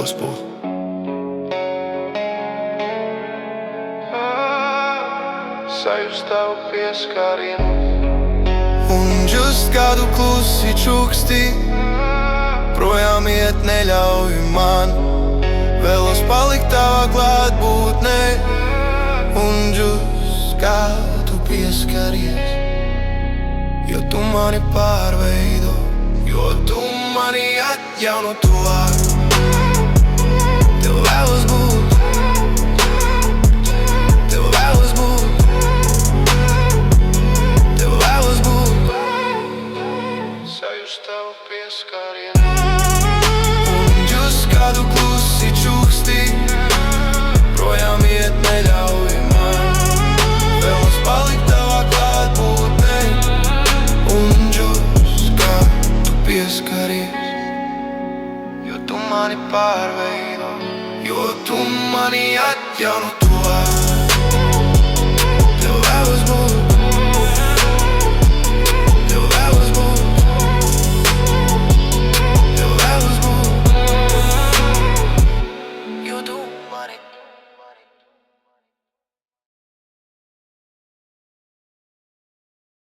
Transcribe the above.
vēlos būt. Sajust tavu pieskārienu Un just kādu klusi čuksti projām iet neļauj man. Vēlos palikt tavā klātbūtnē Un just kādu pieskaries, jo tu mani pārveido, jo tu mani atjauno tuvāk. Tev vēlos būt, tev vēlos būt, tev vēlos būt. Sajust tavu pieskārienu Un just kādu klusi čuksti projām iet neļauj man. Vēlos palikt tavā klātbūtnē Un just kā tu pieskaries, jo tu mani pārveido, jo tu mani atjauno tuvāk.